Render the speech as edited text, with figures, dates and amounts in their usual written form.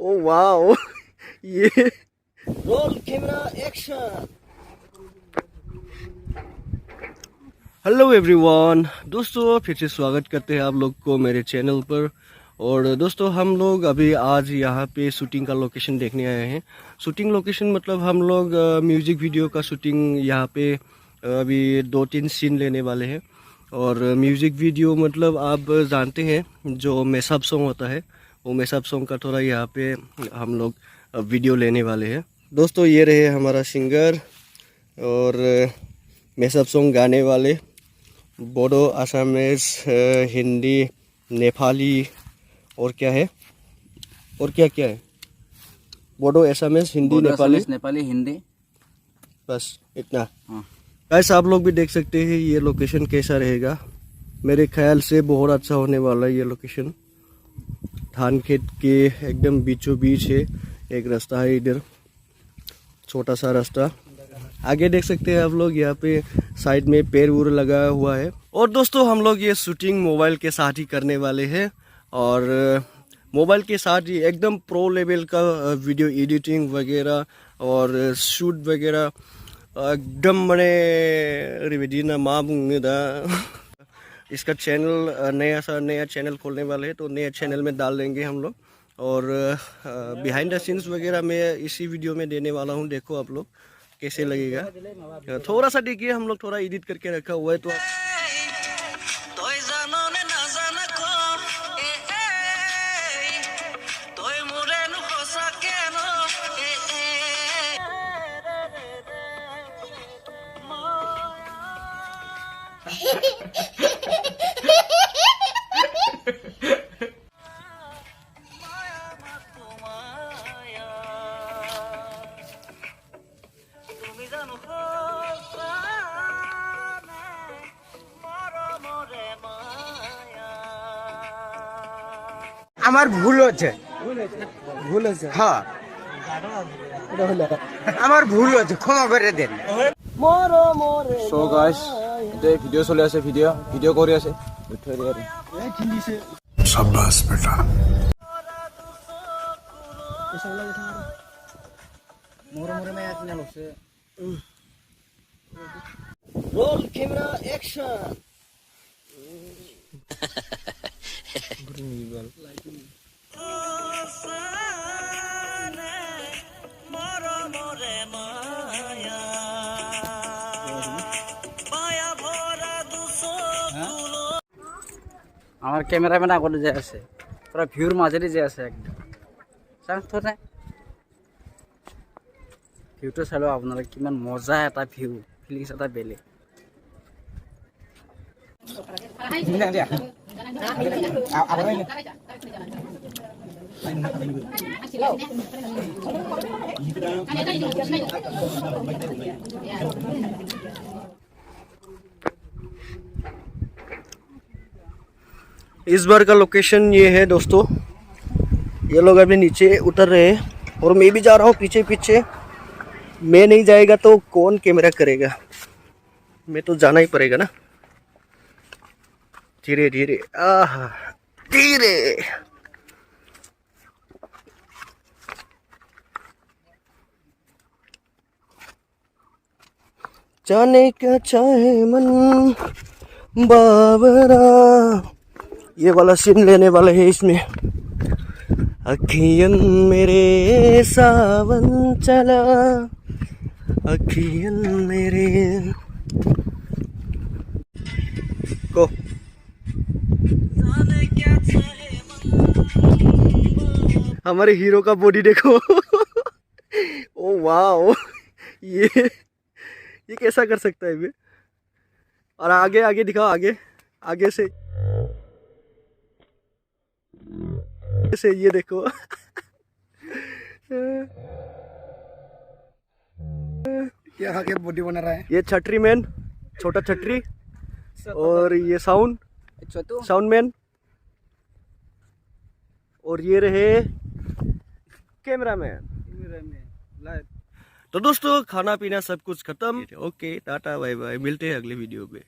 Oh wow ये roll camera action. Hello everyone, दोस्तों फिर से स्वागत करते हैं आप लोग को मेरे चैनल पर। और दोस्तों हम लोग अभी आज यहाँ पे शूटिंग का लोकेशन देखने आए हैं। शूटिंग लोकेशन मतलब हम लोग म्यूज़िक वीडियो का शूटिंग यहाँ पे अभी 2-3 सीन लेने वाले हैं। और म्यूज़िक वीडियो मतलब आप जानते हैं जो मैशअप सॉन्ग होता है, वो मैशअप सॉन्ग का थोड़ा यहाँ पे हम लोग वीडियो लेने वाले हैं। दोस्तों ये रहे हमारा सिंगर और मैशअप सॉन्ग गाने वाले, बोडो, असमीज, हिंदी, नेपाली और क्या है, और क्या क्या है, बोडो, असमीज, हिंदी, नेपाली हिंदी, बस इतना। हाँ। ऐसा आप लोग भी देख सकते हैं ये लोकेशन कैसा रहेगा। मेरे ख्याल से बहुत अच्छा होने वाला है ये लोकेशन। धान खेत के एकदम बीचों बीच है, एक रास्ता है इधर, छोटा सा रास्ता। आगे देख सकते हैं आप लोग, यहाँ पे साइड में पेड़ वूर लगा हुआ है। और दोस्तों हम लोग ये शूटिंग मोबाइल के साथ ही करने वाले हैं। और मोबाइल के साथ ही एकदम प्रो लेवल का वीडियो एडिटिंग वगैरह और शूट वगैरह एकदम मैंने रिविडी ना माँ बुंगने दा। इसका चैनल नया चैनल खोलने वाले हैं, तो नया चैनल में डाल देंगे हम लोग। और बिहाइंड द सीन्स वगैरह मैं इसी वीडियो में देने वाला हूँ। देखो आप लोग कैसे लगेगा, थोड़ा सा देखिए, हम लोग थोड़ा एडिट करके रखा हुआ है। तो আমার ভুল হচ্ছে, হ্যাঁ আমার ভুল হচ্ছে, ক্ষমা করে দেন। সো গাইস এটা ভিডিও চলে আছে, ভিডিও কৰি আছে। शाबाश बेटा। Roll camera action. আমার ক্যামেরাম্যান আগতে যে আছে, পুরা ভিউর মাজেদি যে আছে একদম চাংথনে ভিউটো চালো আপোনালোকে, কিমান মজা এটা ভিউ, ফিলিংস এটা বেলেগ। इस बार का लोकेशन ये है दोस्तों। ये लोग अभी नीचे उतर रहे हैं और मैं भी जा रहा हूँ पीछे पीछे। मैं नहीं जाएगा तो कौन कैमरा करेगा, मैं तो जाना ही पड़ेगा ना। धीरे धीरे, आहा धीरे। जाने क्या चाहे मन बाबरा, ये वाला सीन लेने वाले हैं इसमें। अखियन मेरे सावन चला, अखियन मेरे को। हमारे हीरो का बॉडी देखो। ओ वाओ, ये कैसा कर सकता है ये। और आगे आगे दिखाओ, आगे से ये देखो। क्या आगे बॉडी बना रहा है, ये छटरी मैन, छोटा छटरी। और ये साउंड मैन। और ये रहे कैमरामैन। तो दोस्तों खाना पीना सब कुछ खत्म। ओके टाटा बाय बाय, मिलते हैं अगले वीडियो पे।